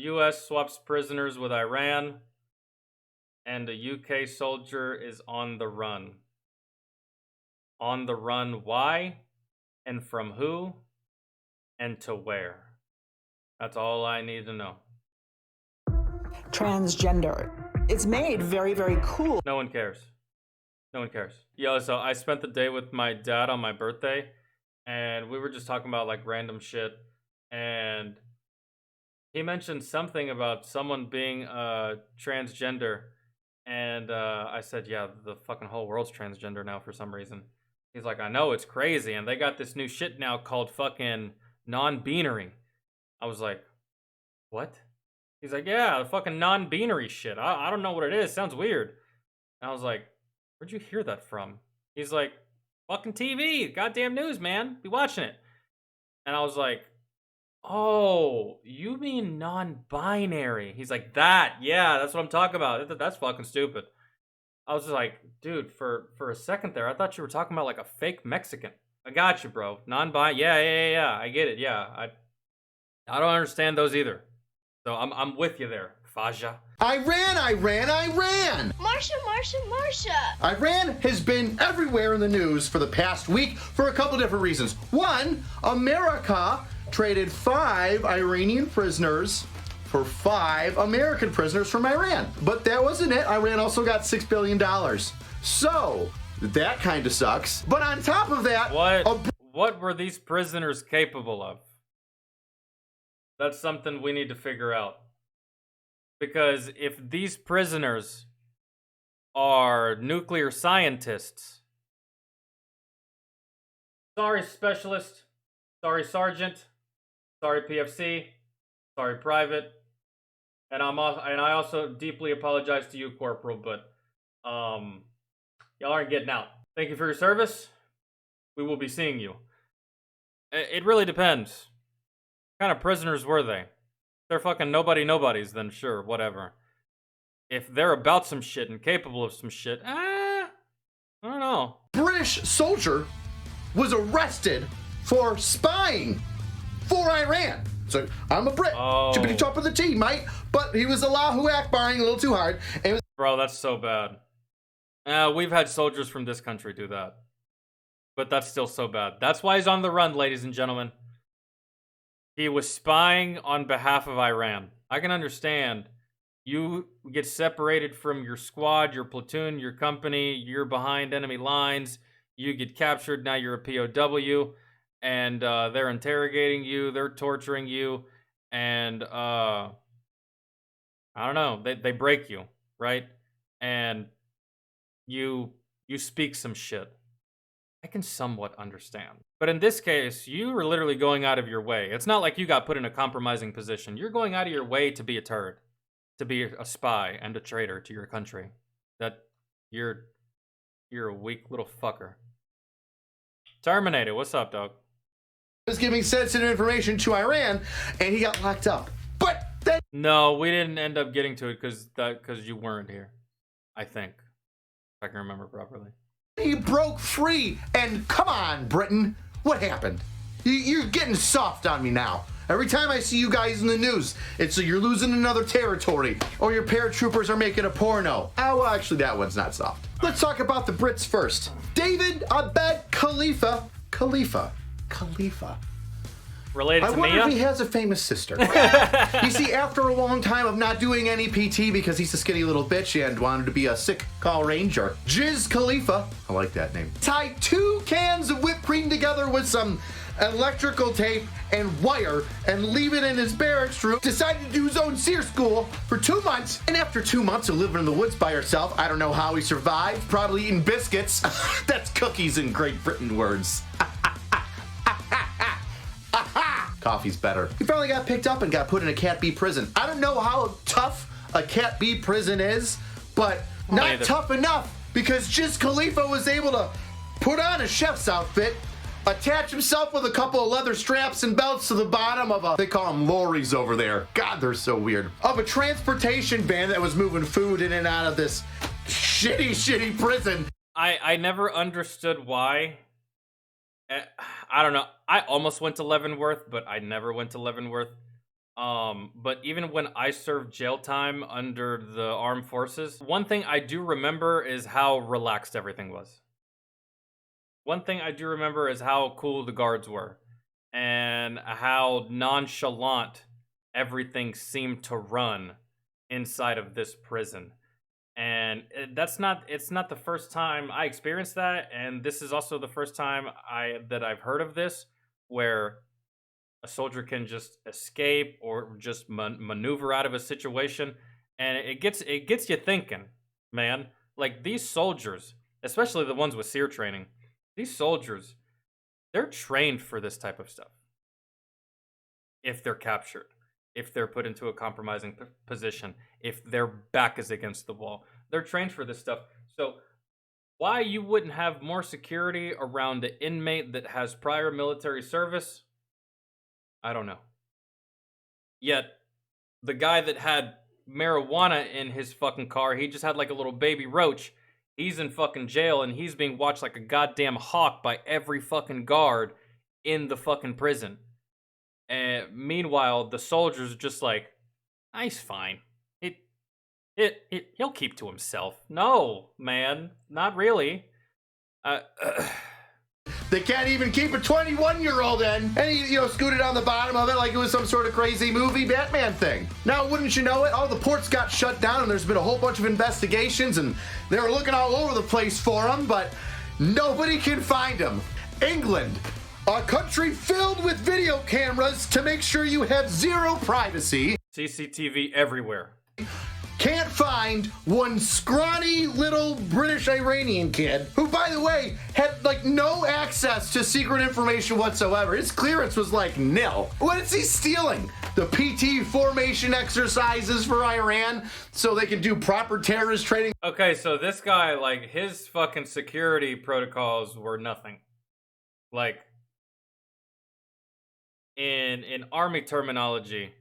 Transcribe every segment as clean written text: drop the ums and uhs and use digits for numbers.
U.S. swaps prisoners with Iran, and a UK soldier is on the run. On the run, why? And from who? And to where? That's all I need to know. Transgender. It's made very, very cool. No one cares. No one cares. Yo, so I spent the day with my dad on my birthday, and we were just talking about like random shit, and he mentioned something about someone being transgender, and I said, yeah, the fucking whole world's transgender now for some reason. He's like, I know, it's crazy, and they got this new shit now called fucking non-binary. I was like, what? He's like, yeah, the fucking non-binary shit. I don't know what it is. Sounds weird. And I was like, where'd you hear that from? He's like, fucking TV, goddamn news, man. Be watching it. And I was like, oh, you mean non-binary? He's like, that, yeah, that's what I'm talking about. That's fucking stupid. I was just like, dude, for a second there, I thought you were talking about like a fake Mexican. I got you, bro. Non-bi, yeah. I get it, yeah. I don't understand those either. So I'm with you there, Faja. Iran! Marsha! Iran has been everywhere in the news for the past week for a couple different reasons. One, America traded 5 Iranian prisoners for 5 American prisoners from Iran. But that wasn't it. Iran also got $6 billion. So, that kind of sucks. But on top of that... What were these prisoners capable of? That's something we need to figure out. Because if these prisoners are nuclear scientists, sorry specialist, sorry sergeant, sorry PFC, sorry private, and I also deeply apologize to you, corporal, but y'all aren't getting out. Thank you for your service. We will be seeing you. It really depends. What kind of prisoners were they? If they're fucking nobodies, then sure, whatever. If they're about some shit and capable of some shit, I don't know. British soldier was arrested for spying for Iran. So I'm a Brit. Chippity top of the tea, mate. But he was Allahu Akbaring a little too hard. And Bro, that's so bad. We've had soldiers from this country do that. But that's still so bad. That's why he's on the run, ladies and gentlemen. He was spying on behalf of Iran. I can understand. You get separated from your squad, your platoon, your company. You're behind enemy lines. You get captured. Now you're a POW. And they're interrogating you. They're torturing you. And I don't know. They break you, right? And you speak some shit. I can somewhat understand. But in this case, you were literally going out of your way. It's not like you got put in a compromising position. You're going out of your way to be a turd, to be a spy and a traitor to your country. That you're a weak little fucker. Terminator, what's up, dog? was giving sensitive information to Iran, and he got locked up. But then... No, we didn't end up getting to it because you weren't here. I think. If I can remember properly. He broke free, and come on, Britain, what happened? You're getting soft on me now. Every time I see you guys in the news, it's so you're losing another territory, or your paratroopers are making a porno. Oh, well, actually, that one's not soft. Let's talk about the Brits first. David Abed Khalifa. Related to I wonder Mia? if he has a famous sister. You see, after a long time of not doing any PT because he's a skinny little bitch and wanted to be a sick call ranger, Jiz Khalifa, I like that name, tied 2 cans of whipped cream together with some electrical tape and wire and leave it in his barracks room, decided to do his own SEER school for 2 months, and after 2 months of living in the woods by herself, I don't know how he survived, probably eating biscuits. That's cookies in Great Britain words. Coffee's better. He finally got picked up and got put in a Cat B prison. I don't know how tough a Cat B prison is, but not tough enough because Jiz Khalifa was able to put on a chef's outfit, attach himself with a couple of leather straps and belts to the bottom of they call them lorries over there. God, they're so weird. Of a transportation van that was moving food in and out of this shitty prison. I never understood why. I don't know. I almost went to Leavenworth, but I never went to Leavenworth. But even when I served jail time under the armed forces, one thing I do remember is how relaxed everything was. One thing I do remember is how cool the guards were and how nonchalant everything seemed to run inside of this prison. And it's not the first time I experienced that, and this is also the first time I've heard of this, where a soldier can just escape or just maneuver out of a situation, and it gets you thinking, man. Like, these soldiers, especially the ones with SEER training, these soldiers, they're trained for this type of stuff. If they're captured, if they're put into a compromising position, if their back is against the wall, they're trained for this stuff. So why you wouldn't have more security around the inmate that has prior military service, I don't know. Yet, the guy that had marijuana in his fucking car, he just had like a little baby roach. He's in fucking jail and he's being watched like a goddamn hawk by every fucking guard in the fucking prison. And meanwhile, the soldiers are just like, he's fine. He'll keep to himself. No, man, not really. They can't even keep a 21-year-old in. And he, scooted on the bottom of it like it was some sort of crazy movie Batman thing. Now, wouldn't you know it, all the ports got shut down and there's been a whole bunch of investigations and they were looking all over the place for him, but nobody can find him. England, a country filled with video cameras to make sure you have zero privacy. CCTV everywhere. Can't find one scrawny little British Iranian kid who, by the way, had like no access to secret information whatsoever. His clearance was like nil. What is he stealing? The PT formation exercises for Iran so they can do proper terrorist training. Okay, so this guy, like, his fucking security protocols were nothing. Like, in army terminology,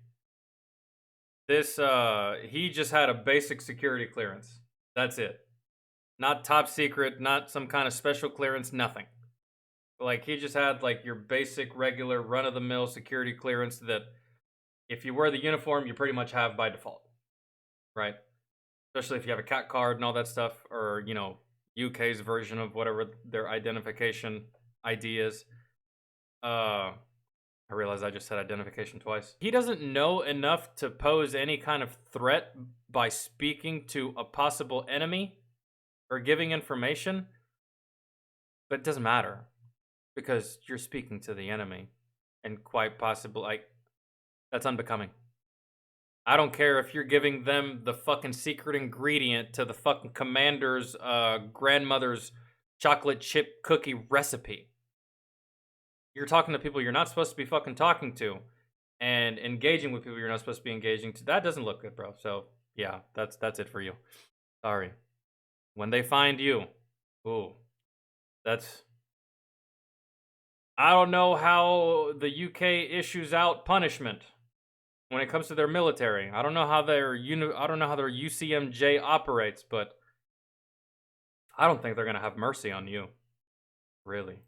this, he just had a basic security clearance. That's it. Not top secret, not some kind of special clearance, nothing. Like, he just had, like, your basic, regular, run-of-the-mill security clearance that if you wear the uniform, you pretty much have by default. Right? Especially if you have a CAT card and all that stuff, or, UK's version of whatever their identification ID is. I realize I just said identification twice. He doesn't know enough to pose any kind of threat by speaking to a possible enemy or giving information, but it doesn't matter because you're speaking to the enemy, and quite possibly, that's unbecoming. I don't care if you're giving them the fucking secret ingredient to the fucking commander's grandmother's chocolate chip cookie recipe. You're talking to people you're not supposed to be fucking talking to, and engaging with people you're not supposed to be engaging to. That doesn't look good, bro. So yeah, that's it for you. Sorry. When they find you, ooh, I don't know how the UK issues out punishment when it comes to their military. I don't know how their UCMJ operates, but I don't think they're gonna have mercy on you. Really.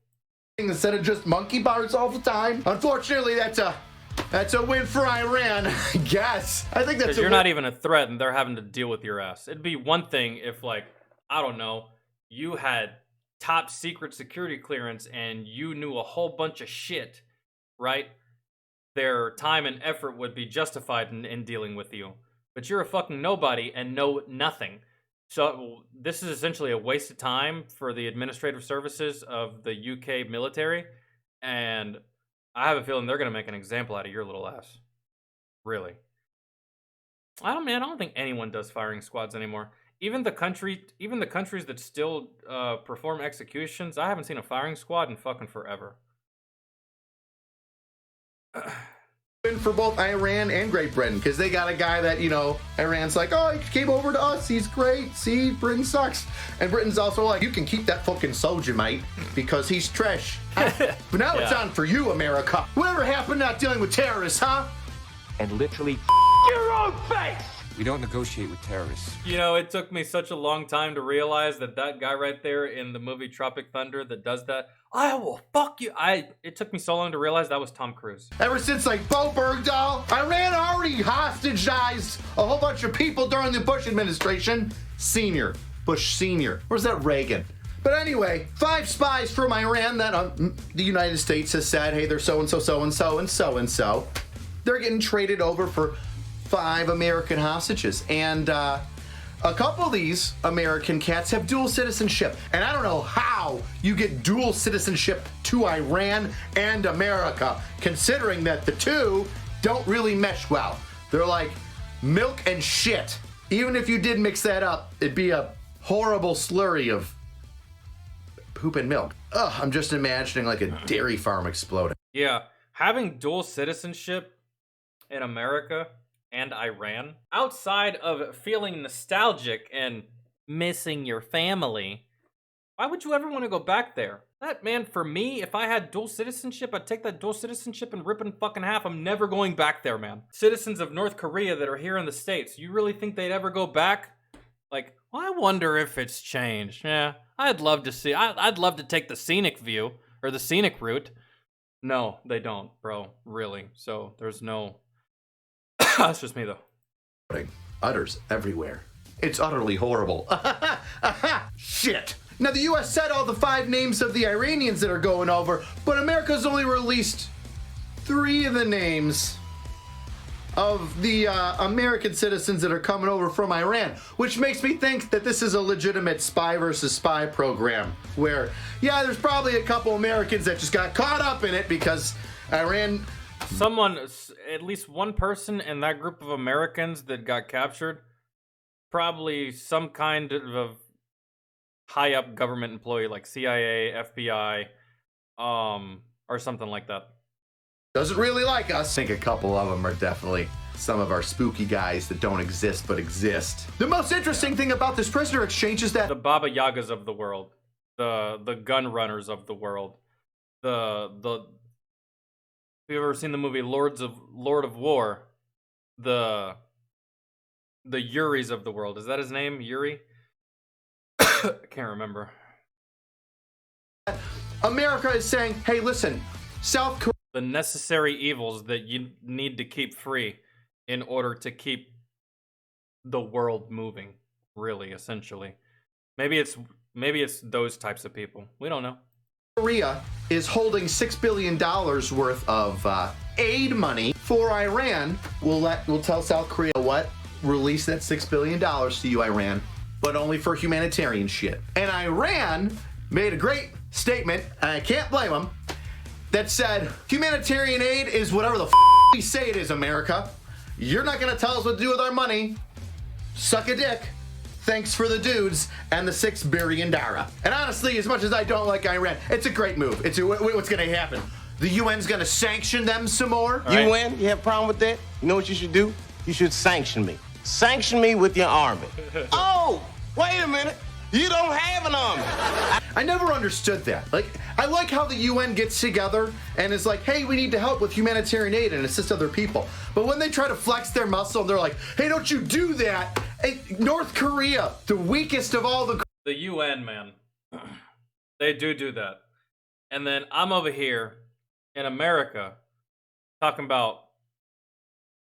Instead of just monkey bars all the time. Unfortunately, that's a win for Iran, I guess. I think that's because you're not even a threat and they're having to deal with your ass. It'd be one thing if, like, I don't know, you had top secret security clearance and you knew a whole bunch of shit, right? Their time and effort would be justified in dealing with you. But you're a fucking nobody and know nothing. So this is essentially a waste of time for the administrative services of the UK military, and I have a feeling they're gonna make an example out of your little ass. Really. I don't think anyone does firing squads anymore. Even the countries that still perform executions, I haven't seen a firing squad in fucking forever. Win for both Iran and Great Britain, because they got a guy that, Iran's like, oh, he came over to us, he's great, see, Britain sucks. And Britain's also like, you can keep that fucking soldier, mate, because he's trash. But now it's on for you, America. Whatever happened not dealing with terrorists, huh? And literally, you're We don't negotiate with terrorists. You know, it took me such a long time to realize that guy right there in the movie Tropic Thunder that does that, I will fuck you. It took me so long to realize that was Tom Cruise. Ever since, like, Bo Bergdahl, Iran already hostage-ized a whole bunch of people during the Bush administration. Bush Senior. Where's that Reagan? But anyway, 5 spies from Iran that the United States has said, hey, they're so-and-so, so-and-so, and so-and-so. They're getting traded over for 5 American hostages. And a couple of these American cats have dual citizenship. And I don't know how you get dual citizenship to Iran and America, considering that the two don't really mesh well. They're like milk and shit. Even if you did mix that up, it'd be a horrible slurry of poop and milk. Ugh, I'm just imagining like a dairy farm exploding. Yeah, having dual citizenship in America and Iran, outside of feeling nostalgic and missing your family, why would you ever want to go back there? That, man, for me, if I had dual citizenship, I'd take that dual citizenship and rip it in fucking half. I'm never going back there, man. Citizens of North Korea that are here in the States, you really think they'd ever go back? Like, well, I wonder if it's changed. Yeah, I'd love to see. I'd love to take the scenic view or the scenic route. No, they don't, bro. Really. So there's no. That's just me, though. Udders everywhere. It's utterly horrible. Shit. Now, the U.S. said all the 5 names of the Iranians that are going over, but America's only released 3 of the names of the American citizens that are coming over from Iran, which makes me think that this is a legitimate spy versus spy program where, yeah, there's probably a couple Americans that just got caught up in it because Iran... Someone, at least one person in that group of Americans that got captured, probably some kind of high-up government employee like CIA, FBI, or something like that. Doesn't really like us. I think a couple of them are definitely some of our spooky guys that don't exist but exist. The most interesting thing about this prisoner exchange is that the Baba Yagas of the world, the gun runners of the world, have you ever seen the movie Lord of War? The Yuris of the world. Is that his name? Yuri? I can't remember. America is saying, hey, listen, South Korea. The necessary evils that you need to keep free in order to keep the world moving, really, essentially. Maybe it's those types of people. We don't know. Korea is holding $6 billion worth of aid money for Iran. We'll tell South Korea what? Release that $6 billion to you, Iran, but only for humanitarian shit. And Iran made a great statement, and I can't blame them, that said, humanitarian aid is whatever the we say it is, America. You're not gonna tell us what to do with our money. Suck a dick. Thanks for the dudes and the $6 billion. And honestly, as much as I don't like Iran, it's a great move. What's gonna happen? The UN's gonna sanction them some more? Right. UN, you have a problem with that? You know what you should do? You should sanction me. Sanction me with your army. Oh, wait a minute. You don't have an army. I never understood that. Like, I like how the UN gets together and is like, hey, we need to help with humanitarian aid and assist other people. But when they try to flex their muscle, they're like, hey, don't you do that. Hey, North Korea, the weakest of all the UN, man. They do that. And then I'm over here in America talking about,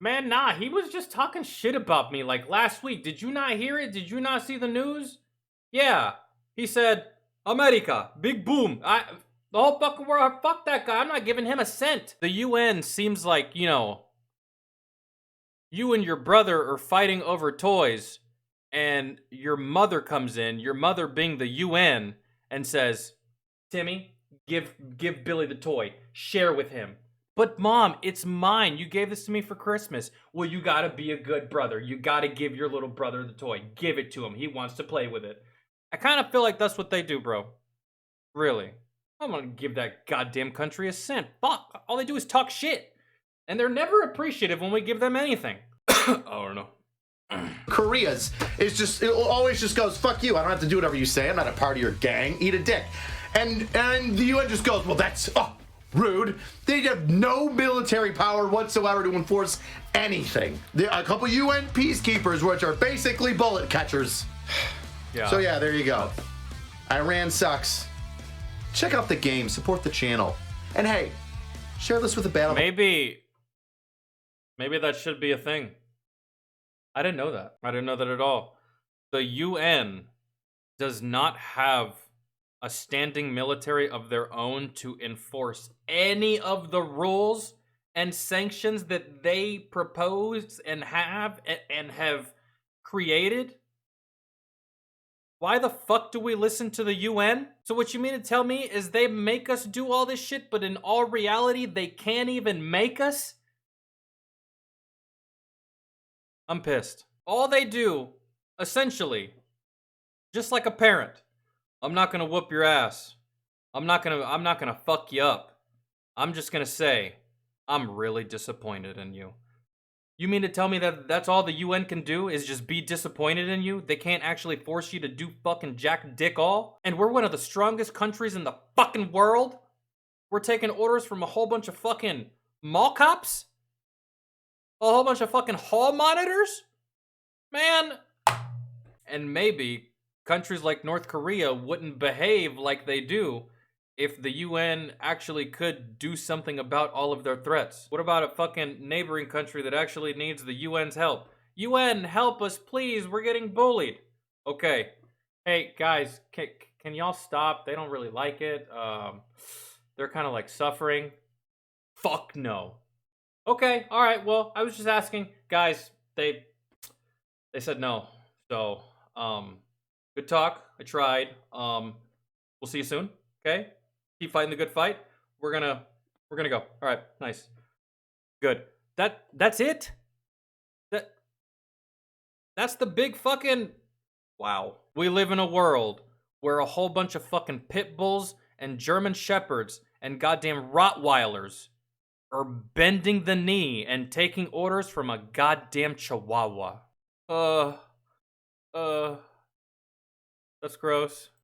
man, nah, he was just talking shit about me like last week. Did you not hear it? Did you not see the news? Yeah, he said, America, big boom. The whole fucking world, fuck that guy. I'm not giving him a cent. The UN seems like, you know, you and your brother are fighting over toys, and your mother comes in, your mother being the UN, and says, Timmy, give Billy the toy. Share with him. But Mom, it's mine. You gave this to me for Christmas. Well, you gotta be a good brother. You gotta give your little brother the toy. Give it to him. He wants to play with it. I kind of feel like that's what they do, bro. Really. I'm gonna give that goddamn country a cent. Fuck. All they do is talk shit. And they're never appreciative when we give them anything. I don't know. Korea's is just, it always just goes, fuck you. I don't have to do whatever you say. I'm not a part of your gang. Eat a dick. And the UN just goes, well, Rude. They have no military power whatsoever to enforce anything. There are a couple UN peacekeepers, which are basically bullet catchers. Yeah. So yeah, there you go. Iran sucks. Check out the game, support the channel. And hey, share this with a battle. Maybe that should be a thing. I didn't know that. I didn't know that at all. The UN does not have a standing military of their own to enforce any of the rules and sanctions that they propose and have created. Why the fuck do we listen to the UN? So what you mean to tell me is they make us do all this shit, but in all reality, they can't even make us? I'm pissed. All they do, essentially, just like a parent, I'm not gonna whoop your ass. I'm not gonna fuck you up. I'm just gonna say, I'm really disappointed in you. You mean to tell me that that's all the UN can do is just be disappointed in you? They can't actually force you to do fucking jack dick all? And we're one of the strongest countries in the fucking world? We're taking orders from a whole bunch of fucking mall cops? A whole bunch of fucking hall monitors? Man. And maybe countries like North Korea wouldn't behave like they do if the UN actually could do something about all of their threats. What about a fucking neighboring country that actually needs the UN's help? UN, help us, please. We're getting bullied. Okay. Hey, guys, can y'all stop? They don't really like it. They're kind of like suffering. Fuck no. Okay, all right. Well, I was just asking. Guys, they said no. So, good talk. I tried. We'll see you soon. Okay? Keep fighting the good fight. We're gonna go. All right, nice. Good. That's it? That's the big fucking wow. We live in a world where a whole bunch of fucking pit bulls and German shepherds and goddamn Rottweilers are bending the knee and taking orders from a goddamn chihuahua. That's gross.